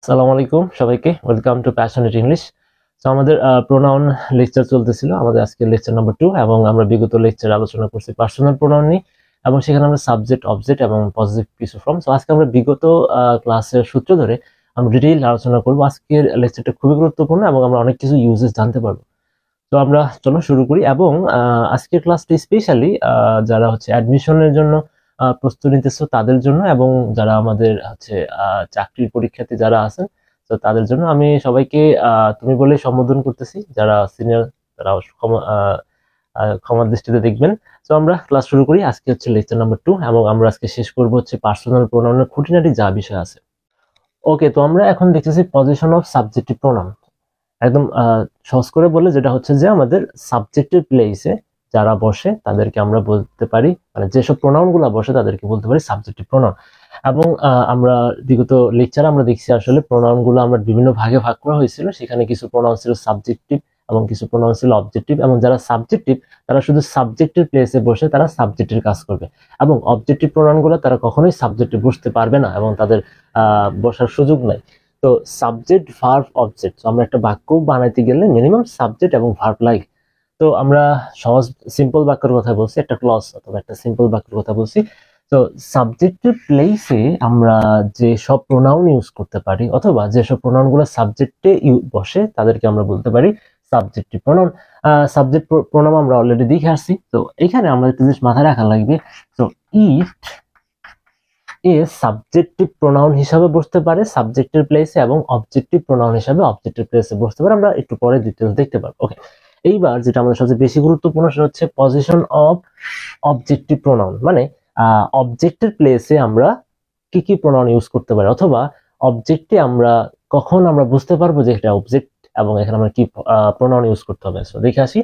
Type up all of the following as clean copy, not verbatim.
আসসালামু আলাইকুম সবাইকে, ওয়েলকাম টু প্যাশনেট ইংলিশ। তো আমাদের প্রোনাউন লেকচার চলতেছিল, আমাদের আজকে লেকচার নাম্বার 2 এবং আমরা বিগত লেকচারে আলোচনা করছি পার্সোনাল প্রোনাউন নিয়ে এবং সেখানে আমরা সাবজেক্ট, অবজেক্ট এবং পজিটিভ কিছু ফর্ম। তো আজকে আমরা বিগত ক্লাসের সূত্র ধরে আমরা ডিটেইল আলোচনা করব। আজকের লেকচারটা খুবই গুরুত্বপূর্ণ এবং আমরা অনেক কিছু ইউজেস জানতে পারবো। তো আমরা চলো শুরু করি। এবং আজকের ক্লাসটি স্পেশালি যারা হচ্ছে অ্যাডমিশনের জন্য প্রস্তুতি নিতেছো তাদের জন্য, এবং যারা আমাদের হচ্ছে চাকরির পরীক্ষার্থী যারা আছেন তো তাদের জন্য। আমি সবাইকে তুমি বলে সম্বোধন করতেছি, যারা সিনিয়র তারা ক্ষমার দৃষ্টিতে দেখবেন। তো আমরা ক্লাস শুরু করি। আজকে হচ্ছে লেকচার নাম্বার 2 এবং আমরা আজকে শেষ করব হচ্ছে পার্সোনাল প্রোনাউনের খুঁটিনাটি যা বিষয় আছে। ওকে, তো আমরা এখন দেখতেছি পজিশন অফ সাবজেক্টিভ প্রোনাউন। একদম সহজ করে বলে যেটা হচ্ছে যে আমাদের সাবজেক্টের প্লেসে যারা বসে তাদেরকে আমরা বলতে পারি, মানে যেসব প্রোনাউন গুলা বসে তাদেরকে বলতে পারি সাবজেক্টিভ প্রোনাউন। এবং আমরা বিগত লেকচারে আমরা দেখছি আসলে প্রোনাউন গুলো আমরা বিভিন্ন ভাগে ভাগ করা হয়েছিল। সেখানে কিছু প্রোনাউন ছিল সাবজেক্টিভ এবং কিছু প্রোনাউন ছিল অবজেক্টিভ, এবং যারা সাবজেক্টিভ তারা শুধু সাবজেক্টের প্লেসে বসে তারা সাবজেক্টের কাজ করবে, এবং অবজেক্টিভ প্রোনাউন গুলো তারা কখনোই সাবজেক্টে বসতে পারবে না এবং তাদের বসার সুযোগ নাই। তো সাবজেক্ট, ভার্ব, অবজেক্ট, আমরা একটা বাক্য বানাইতে গেলে মিনিমাম সাবজেক্ট এবং ভার্ব লাগে। তো আমরা সহজ সিম্পল বাক্যের কথা বলছি, একটা ক্লজ অথবা একটা সিম্পল বাক্যের কথা বলছি। তো সাবজেক্টের প্লেসে আমরা যে সব প্রোনাউন ইউজ করতে পারি অথবা যেসব প্রোনাউন গুলো সাবজেক্টে বসে তাদেরকে আমরা বলতে পারি সাবজেক্টিভ প্রোনাউন। সাবজেক্ট প্রোনাউন আমরা অলরেডি দেখে আসছি। তো এখানে আমরা একটা জিনিস মাথায় রাখা লাগবে। তো ইট সাবজেক্টিভ প্রোনাউন হিসাবে বসতে পারে সাবজেক্টের প্লেসে, এবং অবজেক্টিভ প্রোনাউন হিসাবে অবজেক্টের প্লেসে বসতে পারে। আমরা একটু পরে ডিটেইলস দেখতে পারবো। ওকে, এইবার যেটা আমাদের সবচেয়ে বেশি গুরুত্বপূর্ণ সেটা হচ্ছে পজিশন অফ অবজেক্টিভ প্রোনাউন। মানে অবজেক্টের প্লেসে আমরা কি কি প্রোনাউন ইউজ করতে পারি, অথবা অবজেক্টে আমরা কখন আমরা বুঝতে পারবো যে এটা অবজেক্ট এবং এখানে আমরা কি প্রোনাউন ইউজ করতে হবে। সো দেখে আসি।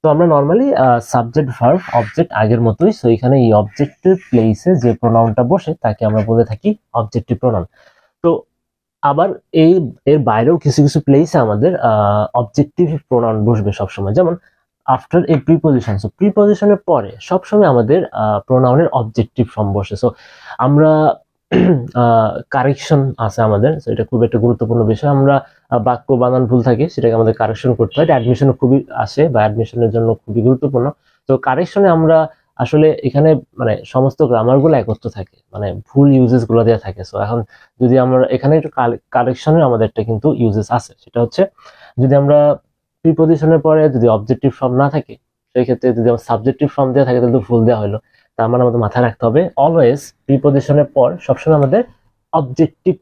তো আমরা নরমালি সাবজেক্ট, ভার্ব, অবজেক্ট আগের মতোই। সো এখানে এই অবজেক্টের প্লেসে যে প্রোনাউনটা বসে তাকে আমরা বলে থাকি অবজেক্টিভ প্রোনাউন। তো আবার এর বাইরেও কিছু কিছু প্লেসে আমাদের অবজেক্টিভ প্রোনাউন বসবে সবসময়, যেমন আফটার এ প্রিপজিশন। সো প্রিপজিশনের পরে সবসময় আমাদের প্রোনাউনের অবজেক্টিভ ফর্ম বসে। সো আমরা কারেকশন আছে আমাদের, এটা খুব একটা গুরুত্বপূর্ণ বিষয়। আমরা বাক্য বানান ভুল থাকে সেটাকে আমাদের কারেকশন করতে হয়। অ্যাডমিশনে খুবই আসে বা অ্যাডমিশনের জন্য খুবই গুরুত্বপূর্ণ। তো কারেকশনে আমরা আসলে এখানে মানে সমস্ত গ্রামার গুলো একত্র থাকে, মানে ভুল ইউজেস গুলো দেওয়া থাকে। সো এখন যদি আমরা এখানে একটু কারেকশনের আমাদের একটা কিন্তু ইউজেস আছে, সেটা হচ্ছে যদি আমরা প্রিপজিশনের পরে যদি অবজেক্টিভ ফর্ম না থাকে, সেই ক্ষেত্রে যদি আমরা সাবজেক্টিভ ফর্ম দেওয়া থাকে তাহলে তো ভুল দেওয়া হলো। তার মানে আমাদের মাথায় রাখতে হবে অলওয়েজ প্রিপজিশনের পর সবসময় আমাদের অবজেক্টিভ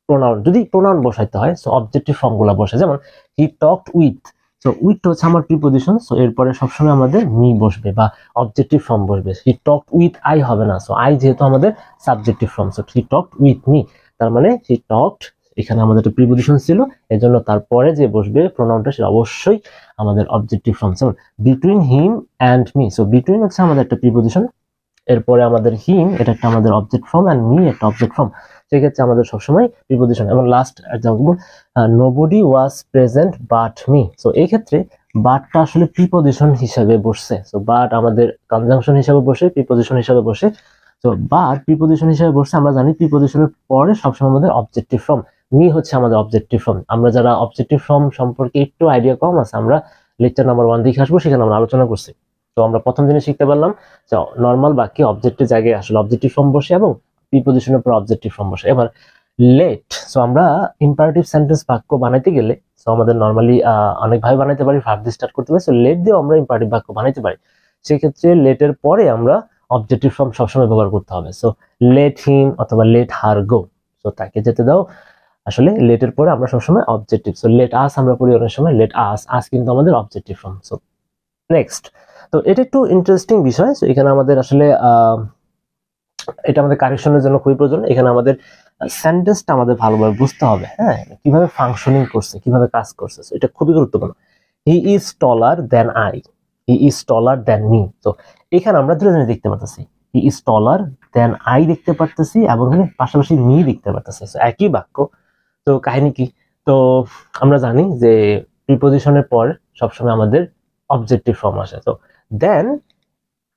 প্রোনাউন, যদি প্রোনাউন বসাইতে হয় সো অবজেক্টিভ ফর্ম গুলা বসে। যেমন হি টকড উইথ, সো উইথ হচ্ছে আমার প্রিপজিশন, সো এরপরে সবসময় আমাদের মি বসবে বা অবজেক্টিভ ফর্ম বসবে। হি টকড উইথ আই হবে না, সো আই যেহেতু আমাদের subjective form, so he talked with me, তার মানে হি টকড এখানে আমাদের একটা প্রিপজিশন ছিল, এজন্য তারপরে যে বসবে প্রোনাউনটা সেটা অবশ্যই আমাদের অবজেক্টিভ ফর্ম। যেমন between him and me, so between হচ্ছে আমাদের একটা প্রিপজিশন, এরপরে আমাদের হিম এটা একটা আমাদের অবজেক্ট ফর্ম, এন্ড মি একটা অবজেক্ট ফর্ম। সেক্ষেত্রে আমাদের সবসময় প্রিপজিশন। এবং last example, nobody was present but me. So এই ক্ষেত্রে বাটটা আসলে প্রিপজিশন হিসাবে বসছে। সো বাট আমাদের কনজাংশন হিসাবে বসে, প্রিপজিশন হিসাবে বসে। তো বাট প্রিপজিশন হিসাবে বসছে, আমরা জানি প্রিপজিশনের পরে সবসময় আমাদের অবজেক্টিভ ফর্ম। মি হচ্ছে আমাদের অবজেক্টিভ ফর্ম। আমরা যারা অবজেক্টিভ ফর্ম সম্পর্কে একটু আইডিয়া কম আছে, আমরা লেকচার নাম্বার 1 দেখে আসবো, সেখানে আমরা আলোচনা করছি। তো আমরা প্রথম জিনিস শিখতে পারলাম যে নর্মাল বাক্যে অবজেক্টের জায়গায় আসলে অবজেক্টিভ ফর্ম বসে এবং প্রিপজিশনের পর অবজেক্টিভ ফর্ম বসে। এবার লেট, সো আমরা ইম্পারেটিভ সেন্টেন্স বাক্য বানাইতে গেলে সো আমাদের নর্মালি অনেকভাবে বানাইতে পারি, ভার্ব দিয়ে স্টার্ট করতে পারি। সো লেট দিয়ে আমরা ইম্পারেটিভ বাক্য বানাইতে পারি। সেক্ষেত্রে লেটের পরে আমরা অবজেক্টিভ ফর্ম সবসময় ব্যবহার করতে হবে। সো লেট হিম অথবা লেট হার গো, সো তাকে যেতে দাও। আসলে লেটের পরে আমরা সবসময় অবজেক্টিভ। সো লেট আস আমরা পড়ি অনেক সময়, লেট আস, আস কিন্তু আমাদের অবজেক্টিভ ফর্ম। সো নেক্সট, তো এটা একটু ইন্টারেস্টিং বিষয়। সো এখানে আমাদের আসলে এটা আমাদের কারেকশনের জন্য খুবই প্রয়োজন। এখানে আমাদের সেন্টেন্সটা আমাদের ভালোভাবে বুঝতে হবে, হ্যাঁ, কিভাবে ফাংশনিং করছে, কিভাবে কাজ করছে। এটা খুবই গুরুত্বপূর্ণ। He is taller than I, he is taller than me. তো এখানে আমরা দুটো জিনিস দেখতে পাচ্ছি, হি ইজ টলার দেন আই দেখতে পারতেছি এবং পাশাপাশি মি দেখতে পারতেছি। একই বাক্য। তো কাহিনী কি? তো আমরা জানি যে প্রিপজিশনের পর সবসময় আমাদের অবজেক্টিভ ফর্ম আসে। তো দেন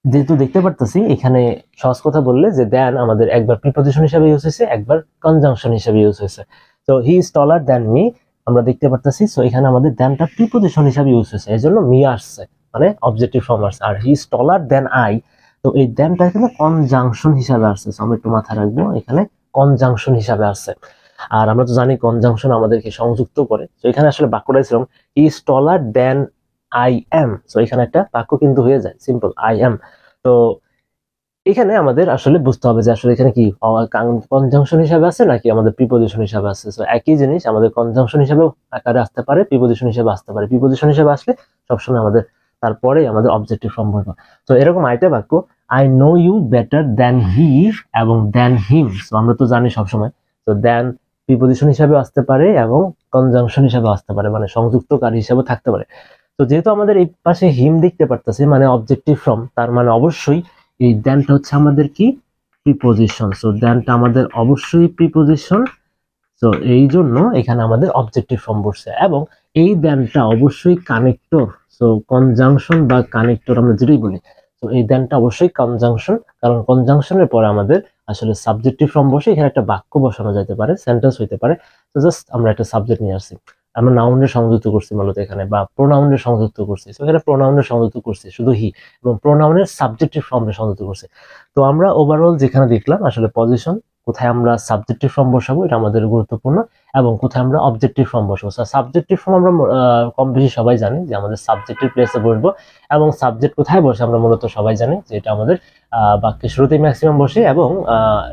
যেহেতু দেখতে পারতেছি এখানে সহজ কথা বললে যে দেন আমাদের একবার প্রিপজিশন হিসেবে ইউজ হয়েছে, একবার কনজাংশন হিসেবে ইউজ হয়েছে। তো তো হি ইজ টলার দ্যান মি আমরা দেখতে পারতেছি। সো এখানে আমাদের দ্যানটা প্রিপজিশন হিসাবে ইউজ হয়েছে, এই জন্য মি আসছে, মানে অবজেক্টিভ ফর্ম আসছে। আর he is taller than I, তো এই দ্যানটা এখানে কনজাংশন হিসাবে আসছে। সো আমরা একটু মাথায় রাখবো, এখানে কনজাংশন হিসাবে আসছে। আর আমরা তো জানি কনজাংশন আমাদেরকে সংযুক্ত করে। তো এখানে আসলে বাক্যটা ছিল হি is taller than I am. So এখানে একটা বাক্য কিন্তু হয়ে যায়, সিম্পল আই এম। তো এখানে আমাদের আসলে বুঝতে হবে যে আসলে এখানে কি কনজাংশন হিসাবে আছে নাকি আমাদের প্রিপজিশন হিসাবে আছে। সো একই জিনিস আমাদের কনজাংশন হিসাবে আকারে আসতে পারে, প্রিপজিশন হিসাবে আসতে পারে। প্রিপজিশন হিসাবে আসলে সবসময় আমাদের তারপরে আমাদের অবজেক্টিভ ফর্ম বলবো। তো এরকম আইটা বাক্য I know you better than he এবং দ্যান হিম। সো আমরা তো জানি সবসময়, তো দ্যান প্রিপজিশন হিসাবে আসতে পারে এবং কনজাংশন হিসাবে আসতে পারে, মানে সংযুক্তকারী হিসাবে থাকতে পারে। তো যেহেতু আমাদের এই পাশে হিম দেখতে পারতেছি, মানে অবজেক্টিভ ফর্ম, তার মানে অবশ্যই এই দ্যানটা হচ্ছে আমাদের কি প্রিপজিশন। সো দ্যানটা আমাদের অবশ্যই প্রিপজিশন। সো এই জন্য এখানে আমাদের অবজেক্টিভ ফর্ম বসছে, এবং এই দ্যানটা অবশ্যই কানেক্টর। সো কনজাংশন বা কানেক্টর আমরা যেটাই বলি, তো এই দ্যানটা অবশ্যই কনজাংশন, কারণ কনজাংশনের পরে আমাদের আসলে সাবজেক্টিভ ফর্ম বসে এখানে একটা বাক্য বসানো যেতে পারে, সেন্টেন্স হইতে পারে। তো জাস্ট আমরা একটা সাবজেক্ট নিয়ে আসছি, আমরা নাউনের সংযুক্ত করছি মূলত এখানে, বা প্রোনাউনের সংযুক্ত করছি। তো এখানে প্রোনাউনের সংযুক্ত করছি শুধু হি, এবং প্রোনাউনের সাবজেক্টিভ ফর্মে সংযুক্ত করছি। তো আমরা ওভারঅল যেখানে দেখলাম আসলে পজিশন, কোথায় আমরা সাবজেক্টিভ ফর্ম বসাবো এটা আমাদের গুরুত্বপূর্ণ, এবং কোথায় আমরা অবজেক্টিভ ফর্ম বসাবো। সাবজেক্টিভ ফর্ম আমরা কম বেশি সবাই জানি যে আমাদের সাবজেক্টিভ প্লেসে বসবো, এবং সাবজেক্ট কোথায় বসে আমরা মূলত সবাই জানি যে এটা আমাদের বাক্যের শুরুতেই ম্যাক্সিমাম বসে, এবং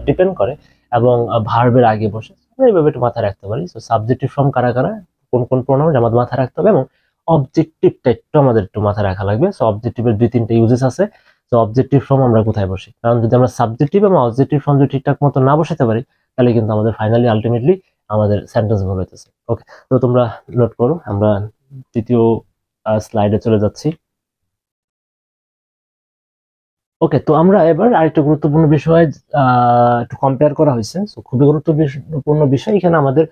ডিপেন্ড করে, এবং ভার্বের আগে বসে। এইভাবে একটু মাথায় রাখতে পারি। তো সাবজেক্টিভ ফর্ম কারা কারা, কোন কোন প্রোনাউন আমাদের মাথায় রাখতে হবে, এবং অবজেক্টিভটা একটু আমাদের একটু মাথায় রাখা লাগবে। সো অবজেক্টিভের 2-3টা ইউজেস আছে। তো অবজেক্টিভ ফর্ম আমরা কোথায় বসি, কারণ যদি আমরা সাবজেক্টিভ এবং অবজেক্টিভ ফর্ম যদি ঠিকঠাক মতো না বসাতে পারি, তাহলে কিন্তু আমাদের ফাইনালি আলটিমেটলি আমাদের সেন্টেন্স ভুল হইতেছে। ওকে, তো তোমরা নোট করো, আমরা তৃতীয় স্লাইডে চলে যাচ্ছি। ওকে, তো আমরা এবার আরেকটা গুরুত্বপূর্ণ বিষয় একটু কম্পেয়ার করা হয়েছে। সো খুবই গুরুত্বপূর্ণ বিষয়, এখানে আমাদের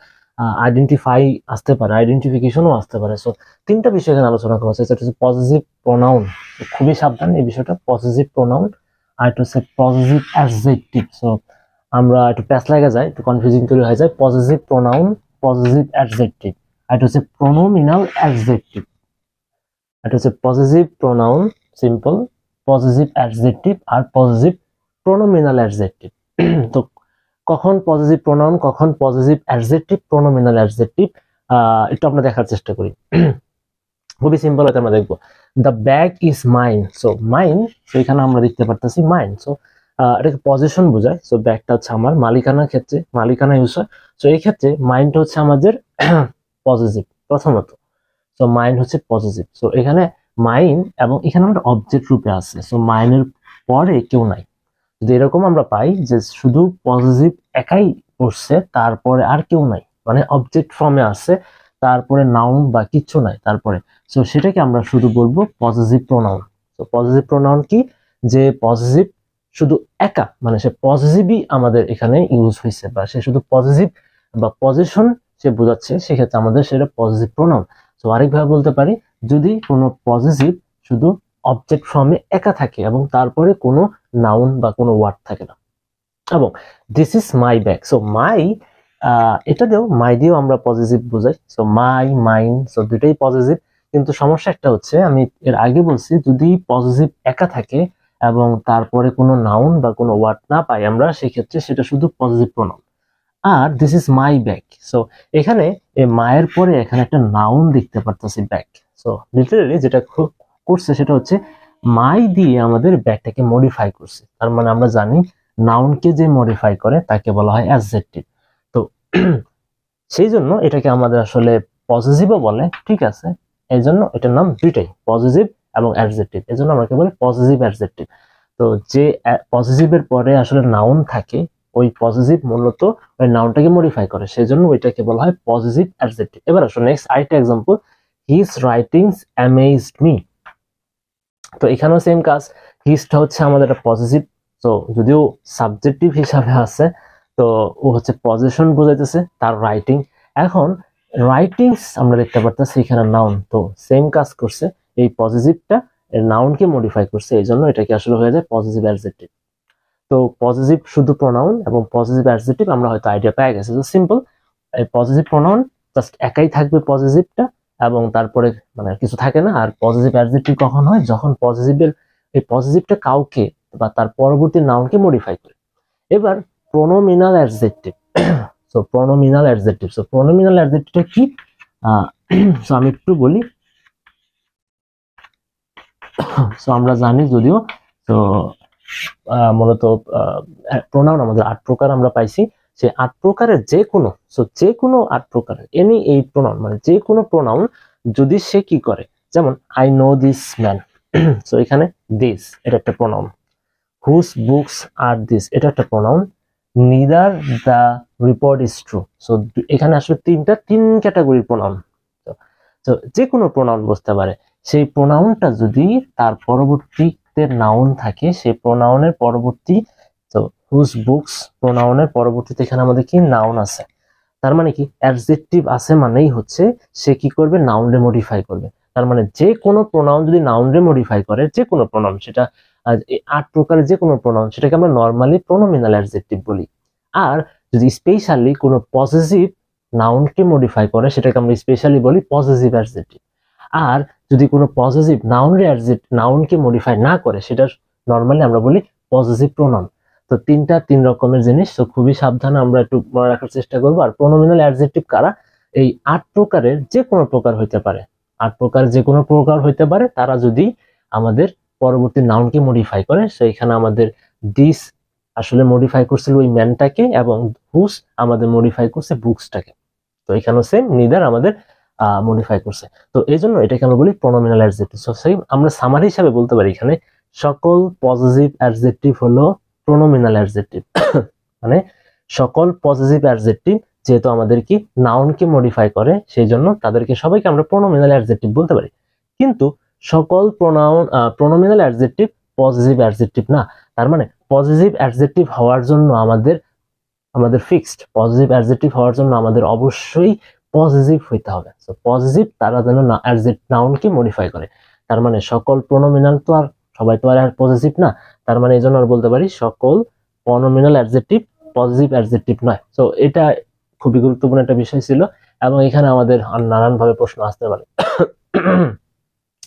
আইডেন্টিফাই আসতে পারে, আইডেন্টিফিকেশনও আসতে পারে। সো 3টা বিষয় এখানে আলোচনা করা হচ্ছে। সেটা হচ্ছে পজিটিভ প্রোনাউন, খুবই সাবধান এই বিষয়টা, পজিটিভ প্রোনাউন। আর এটা হচ্ছে পজিটিভ অ্যাডজেক্টিভ। সো আমরা একটু প্যাচ লাগা যায়, একটু কনফিউজিং তৈরি হয়ে যায়। Positive pronoun, positive adjective. আর এটা হচ্ছে প্রোনোমিনাল অ্যাডজেক্টিভ। এটা হচ্ছে positive pronoun simple, positive adjective, আর পজিটিভ প্রোনোমিনাল অ্যাডজেক্টিভ। তো কখন পজিটিভ প্রোনাউন, কখন পজিটিভ অ্যাডজেক্টিভ, প্রোনোমিনাল অ্যাডজেক্টিভ, একটু আমরা দেখার চেষ্টা করি। খুবই সিম্পল, এটা আমরা দেখবো। The bag is mine. So mine, তো এখানে আমরা দেখতে পারতেছি মাইন। সো এটাকে পজিশন বোঝায়। সো ব্যাগটা হচ্ছে আমার, মালিকানার ক্ষেত্রে মালিকানা ইউজ হয়। সো এই ক্ষেত্রে মাইন্ডটা হচ্ছে আমাদের পজিটিভ প্রথমত। সো মাইন্ড হচ্ছে পজিটিভ। সো এখানে মাইন্ড, এবং এখানে আমাদের অবজেক্ট রূপে আছে। সো মাইন্ডের পরে কেউ নাই। যদি এরকম আমরা পাই যে শুধু পজিটিভ একাই বসছে, তারপরে আর কেউ নাই, মানে অবজেক্ট ফর্মে আছে, তারপরে নাউন বা কিচ্ছু নাই তারপরে, সো সেটাকে আমরা শুধু বলবো পজিটিভ প্রোনাউন। তো পজিটিভ প্রোনাউন কি, যে পজিটিভ শুধু একা, মানে সে পজিটিভই আমাদের এখানে ইউজ হয়েছে, বা সে শুধু পজিটিভ বা পজিশন সে বোঝাচ্ছে, সেক্ষেত্রে আমাদের সেটা পজিটিভ প্রোনাউন। তো আরেকভাবে বলতে পারি, যদি কোনো পজিটিভ শুধু অবজেক্ট ফর্মে একা থাকে এবং তারপরে কোনো নাউন বা কোনো ওয়ার্ড থাকে না। এবং this is my bag. So my, এটা দিয়েও, মাই দিয়েও আমরা পজিটিভ বোঝাই। সো মাই, মাইন, সো দুটাই পজিটিভ। কিন্তু সমস্যা একটা হচ্ছে, আমি এর আগে বলছি, যদি পজিটিভ একা থাকে এবং তারপরে কোনো নাউন বা কোনো ওয়ার্ড না পাই আমরা, সেক্ষেত্রে সেটা শুধু পজিটিভ প্রোনাউন। আর this is my bag. So এখানে এই মায়ের পরে এখানে একটা নাউন দেখতে পারতেছি, ব্যাগ। সো লিটারালি যেটা করছে সেটা হচ্ছে মাই দিয়ে আমাদের ব্যাগটাকে মডিফাই করছে। তার মানে আমরা জানি নাউনকে যে মডিফাই করে তাকে বলা হয় অ্যাডজেক্টিভ। তো সেই জন্য এটাকে আমাদের আসলে পজিটিভও বলে, ঠিক আছে। এই জন্য এটার নাম দুইটাই, পজিটিভ এবং অ্যাডজেক্টিভ। এই জন্য আমরা বলি পজিটিভ অ্যাডজেক্টিভ। তো যে পজিটিভের পরে আসলে নাউন থাকে, ওই পজিটিভ মূলত ওই নাউনটাকে মডিফাই করে, সেজন্য ওইটাকে বলা হয় পজিটিভ অ্যাডজেক্টিভ। এবার আসো নেক্সট আরেকটা example, his writings amazed me. তো এখানেও সেম কাজ, হিজটা হচ্ছে আমাদের একটা পজিটিভ। তো যদিও সাবজেক্টিভ হিসাবে আছে, তো ও হচ্ছে পজিশন বোঝাইতেছে তার রাইটিং। এখন রাইটিংস আমরা দেখতে পারতেছি এখানে নাউন, তো সেম কাজ করছে, এই পজিটিভটা নাউনকে মডিফাই করছে, এই জন্য এটাকে আসলে হয়ে যায় পজিটিভ অ্যাডজেক্টিভ। তো পজিটিভ শুধু প্রোনাউন এবং পজিটিভ অ্যাডজেক্টিভ আমরা হয়তো আইডিয়া পেয়ে গেছি। তো সিম্পল, এই পজিটিভ প্রোনাউন জাস্ট একাই থাকবে পজিটিভটা, এবং তারপরে মানে কিছু থাকে না। আর পজিটিভ অ্যাডজেক্টিভ কখন হয়, যখন পজিটিভের এই পজিটিভটা কাউকে বা তার পরবর্তী নাউনকে মডিফাই করে। এবার pronominal adjective. So pronominal adjective, so pronominal অ্যাডজেক্টিভটা কি? সো আমি একটু বলি। সো আমরা জানি যদিও, তো মূলত প্রোনাউন আমাদের 8 প্রকার আমরা পাইছি। সেই 8 প্রকারের যে কোনো, সো যে কোনো 8 প্রকারের এনি 8 প্রোনাউন, মানে যে কোনো প্রোনাউন যদি সে কি করে, যেমন I know this man, so এখানে দিস এটা একটা pronoun, whose books are this এটা একটা pronoun, neither the report is true. So এখানে আসলে তিন ক্যাটাগরির প্রোনাউন। তো যে কোনো প্রোনাউন বসতে পারে। সেই প্রোনাউনটা যদি তার পরবর্তীতে নাউন থাকে, সেই প্রোনাউনের পরবর্তী, তো হুজ বুকস প্রোনাউনের পরবর্তীতে এখানে আমাদের কি নাউন আছে, তার মানে কি অ্যাডজেক্টিভ আছে মানেই হচ্ছে সে কি করবে, নাউনরে মডিফাই করবে। তার মানে যে কোনো প্রোনাউন যদি নাউনরে মডিফাই করে, যে কোনো প্রোনাউন, সেটা 8 প্রকারের যে কোনো প্রোনাউন, সেটাকে আমরা নর্মালি প্রোনোমিনাল অ্যাডজেক্টিভ বলি। আর যদি স্পেশালি কোনো পজিটিভ নাউনকে মডিফাই করে, সেটাকে আমরা স্পেশালি বলি পজিটিভ অ্যাডজেক্টিভ। আর যদি কোনো পজিটিভ নাউনকে মডিফাই না করে, সেটা নর্মালি আমরা বলি পজিটিভ প্রোনাউন। তো তিন রকমের জিনিস, তো খুবই সাবধানে আমরা একটু মনে রাখার চেষ্টা করবো। আর প্রোনোমিনাল অ্যাডজেক্টিভ কারা, এই 8 প্রকারের যে কোনো প্রকার হইতে পারে, 8 প্রকার যে কোনো প্রকার হইতে পারে, তারা যদি আমাদের পরবর্তী নাউনকে মডিফাই করে। সেইখানে আমাদের দিস আসলে মডিফাই করছিল ওই ম্যানটাকে, এবং হুস আমাদের মডিফাই করছে বুকসটাকে। তো এখানে সেম নিদার আমাদের মডিফাই করছে। তো এই জন্য এটাকে আমরা বলি প্রোনোমিনাল অ্যাডজেক্টিভ। সো সেম আমরা সামারি হিসাবে বলতে পারি এখানে সকল পজিটিভ অ্যাডজেক্টিভ হলো প্রোনোমিনাল অ্যাডজেক্টিভ। মানে সকল পজিটিভ অ্যাডজেক্টিভ যেহেতু আমাদের কি নাউনকে মডিফাই করে, সেই জন্য তাদেরকে সবাইকে আমরা প্রোনোমিনাল অ্যাডজেক্টিভ বলতে পারি। কিন্তু সকল প্রোনোমিনাল অ্যাডজেক্টিভ পজিটিভ অ্যাডজেক্টিভ না। তার মানে পজিটিভ অ্যাডজেক্টিভ হওয়ার জন্য আমাদের ফিক্সড পজিটিভ অ্যাডজেক্টিভ হওয়ার জন্য আমাদের অবশ্যই পজিটিভ হইতে হবে। সো পজিটিভ তারা যেন নাউনকে মডিফাই করে। তার মানে সকল প্রোনোমিনাল তো আর সবাই তো আর পজিটিভ না। তার মানে এই জন্য আর বলতে পারি সকল প্রোনোমিনাল অ্যাডজেক্টিভ পজিটিভ অ্যাডজেক্টিভ নয়। সো এটা খুবই গুরুত্বপূর্ণ একটা বিষয় ছিল, এবং এখানে আমাদের নানান ভাবে প্রশ্ন আসতে পারে।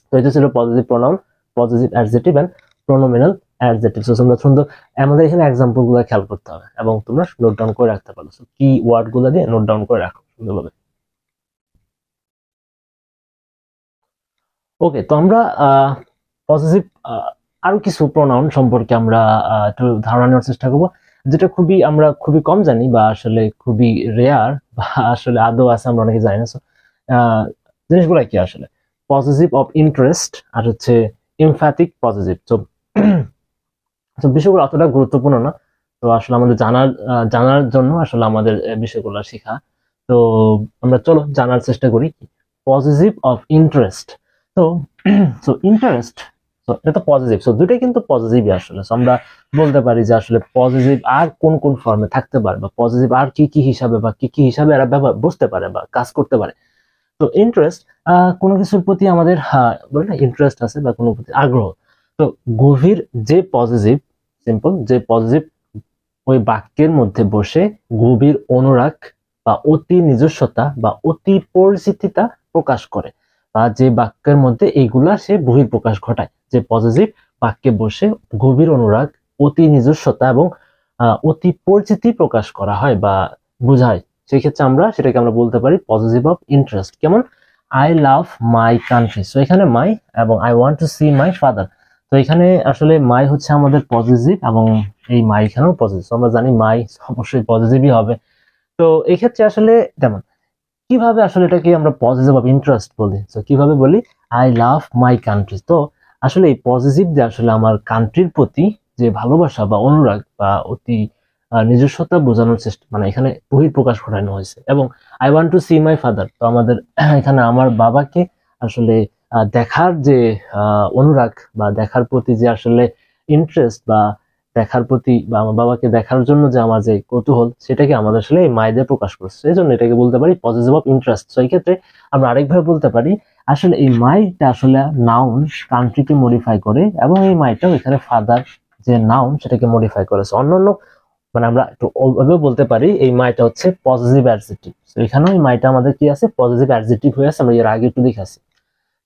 তো এটা ছিল positive pronoun, positive adjective and pronominal adjective. So তোমরা সুন্দর আমাদের এখানে এক্সাম্পল গুলো খেয়াল করতে হবে, এবং তোমরা নোট ডাউন করে রাখতে পারো। সো কি ওয়ার্ড গুলো দিয়ে নোট ডাউন করে রাখো সুন্দরভাবে। ওকে, তো আমরা পজিটিভ আরো কিছু প্রোনাউন সম্পর্কে আমরা একটু ধারণা নেওয়ার চেষ্টা করবো, যেটা আমরা খুবই কম জানি, বা আসলে খুবই রেয়ার, বা আসলে আদৌ আছে আমরা অনেকে জানি না। জিনিসগুলো কি আসলে পজিটিভ অফ ইন্টারেস্ট আর হচ্ছে এমফ্যাটিক পজিটিভ। তো বিষয়গুলো অতটা গুরুত্বপূর্ণ না, তো আসলে আমাদের জানার জন্য আসলে আমাদের বিষয়গুলো শেখা। তো আমরা চলো জানার চেষ্টা করি পজিটিভ অফ ইন্টারেস্ট। তো ইন্টারেস্ট, তো এটা তো পজিটিভ, সো দুটাই কিন্তু পজিটিভই আসলে। সো আমরা বলতে পারি যে আসলে পজিটিভ আর কোন কোন ফর্মে থাকতে পারে, বা পজিটিভ আর কি কি হিসাবে বা কি কি হিসাবে এরা বুঝতে পারে বা কাজ করতে পারে। তো ইন্টারেস্ট কোনো কিছুর প্রতি আমাদের বলে না ইন্টারেস্ট আছে, বা কোনো প্রতি আগ্রহ। তো গভীর যে পজিটিভ, সিম্পল যে পজিটিভ ওই বাক্যের মধ্যে বসে গভীর অনুরাগ বা অতি নিজস্বতা বা অতি পরিচিতিতা প্রকাশ করে, বা যে বাক্যের মধ্যে এইগুলা সে বহিঃপ্রকাশ ঘটায়। যে পজিটিভ বাক্যে বসে গভীর অনুরাগ, অতি নিজস্বতা এবং অতি পরিচিতি প্রকাশ করা হয় বা বোঝায়, সেই ক্ষেত্রে সেটাকে আমরা বলতে পারি পজিটিভ অফ ইন্টারেস্ট। কেমন I love my country, so এখানে মাই এবং I want to see my father. তো এখানে আসলে মাই হচ্ছে আমাদের পজিটিভ, এবং এই মাই এখানেও পজিটিভ। আমরা জানি মাই অবশ্যই পজিটিভই হবে। তো এই ক্ষেত্রে আসলে যেমন কিভাবে আসলে এটাকে আমরা পজিটিভ অফ ইন্টারেস্ট বলি, তো কিভাবে বলি আই লাভ মাই কান্ট্রি। তো আসলে এই পজিটিভ যে আসলে আমার কান্ট্রির প্রতি যে ভালোবাসা বা অনুরাগ বা অতি নিজস্বতা বোঝানোর চেষ্টা, মানে এখানে বহিঃপ্রকাশ ঘটানো হয়েছে। এবং I want to see my father, তো আমাদের এখানে আমার বাবাকে আসলে দেখার যে অনুরাগ বা দেখার প্রতি যে আসলে ইন্টারেস্ট, বা দেখার প্রতি বা আমার বাবাকে দেখার জন্য যে আমার যে কৌতূহল, সেটাকে আমাদের আসলে এই মাই দিয়ে প্রকাশ করছে। এই জন্য এটাকে বলতে পারি পজিটিভ অফ ইন্টারেস্ট। তো এই ক্ষেত্রে আমরা আরেকভাবে বলতে পারি আসলে এই মাইটা আসলে নাউন কান্ট্রিকে মডিফাই করে, এবং এই মাইটাও এখানে ফাদার যে নাউন সেটাকে মডিফাই করেছে। অন্যান্য মানে আমরা একটু ওভাবে বলতে পারি এই মাইটা হচ্ছে পজিটিভ অ্যাডজেক্টিভ। তো এখানেও এই মাইটা আমাদের কি আছে, পজিটিভ অ্যাডজেক্টিভ হয়ে আছে, আমরা এর আগে একটু দেখাচ্ছি।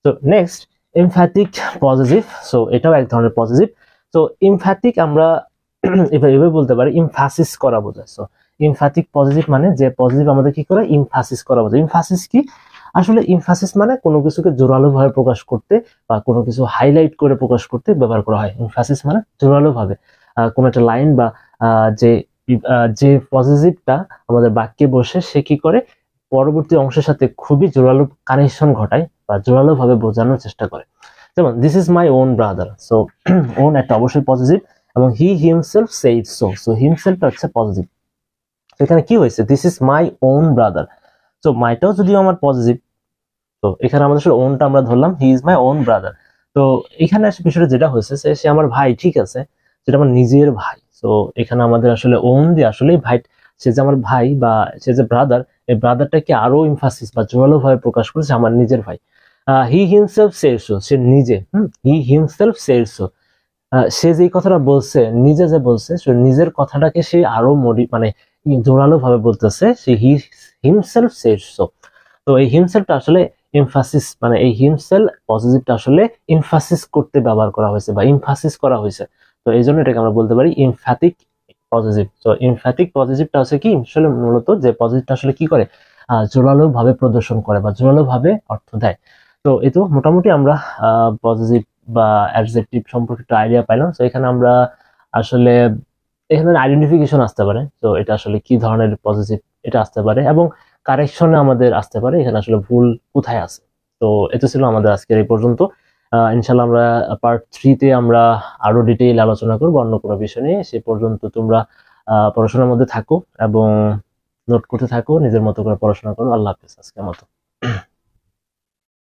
তো নেক্সট এমফ্যাটিক পজিটিভ, সো এটাও এক ধরনের পজিটিভ। তো এমফ্যাটিক আমরা এভাবে বলতে পারি ইমফাসিস করা বোঝায়। সো এমফ্যাটিক পজিটিভ মানে যে পজিটিভ আমাদের কি করে, ইমফাসিস করা বোঝায়। ইমফাসিস কি? আসলে ইমফাসিস মানে কোনো কিছুকে জোরালো ভাবে প্রকাশ করতে বা কোনো কিছু হাইলাইট করে প্রকাশ করতে ব্যবহার করা হয়। ইমফাসিস মানে জোরালো ভাবে কোনো একটা লাইন বা যে যে পজিটিভটা আমাদের বাক্যে বসে সে কি করে পরবর্তী অংশের সাথে খুবই জোরালো কানেকশন ঘটায় বা জোরালো ভাবে বোঝানোর চেষ্টা করে। যেমন this is my own brother, so own একটা অবশ্যই পজিটিভ এবং he himself said so, so হিমসেলফটা হচ্ছে পজিটিভ। তো এখানে কি হয়েছে, this is my own brother, so মাইটাও যদিও আমার পজিটিভ, তো এখানে আমাদের আসলে ওনটা আমরা ধরলাম, he is my own brother. তো এখানে বিষয়টা যেটা হয়েছে সে আমার ভাই, ঠিক আছে, সেটা আমার নিজের ভাই। তো এখানে আমাদের আসলে ওন দিয়ে আসলে ভাই, সে যে আমার ভাই বা সে যে ব্রাদার, এই ব্রাদারটাকে আরো ইমফাসিস বা জোরালো ভাবে প্রকাশ করেছে আমার নিজের ভাই। হি হিমসেলফ সেড সো, সে নিজে, হি হিমসেলফ সেড সো, সে যে কথাটা বলছে, নিজে যে বলছে, সে নিজের কথাটাকে সে আরো মানে জোরালো ভাবে বলতেছে, সে হি হিমসেলফ সেড সো। তো এই হিমসেলফটা আসলে এমফাসিস, মানে এই হিমসেল পজিটিভটা আসলে এমফাসিস করতে ব্যবহার করা হয়েছে বা এমফাসিস করা হয়েছে। তো এই জন্য এটাকে আমরা বলতে পারি এমফ্যাটিক পজিটিভ। তো এমফ্যাটিক পজিটিভটা হচ্ছে কি, আসলে মূলত যে পজিটিভটা আসলে কি করে, জোরালো ভাবে প্রদর্শন করে বা জোরালো ভাবে অর্থ দেয়। তো এই তো মোটামুটি আমরা পজিটিভ বা অ্যাডজেক্টিভ সম্পর্কে একটা আইডিয়া পাইলাম। তো এখানে আমরা আসলে এখানে আইডেন্টিফিকেশন আসতে পারে, তো এটা আসলে কি ধরনের পজিটিভ এটা আসতে পারে, এবং কারেকশনে আমাদের আসতে পারে এখানে আসলে ভুল কোথায় আছে। তো এটা ছিল আমাদের আজকের এই পর্যন্ত। ইনশাল্লাহ আমরা পার্ট 3-তে আমরা আরো ডিটেইল আলোচনা করবো অন্য কোনো বিষয় নিয়ে। সে পর্যন্ত তোমরা পড়াশোনার মধ্যে থাকো এবং নোট করতে থাকো, নিজের মতো করে পড়াশোনা করো। আল্লাহ হাফেজ আজকের মতো।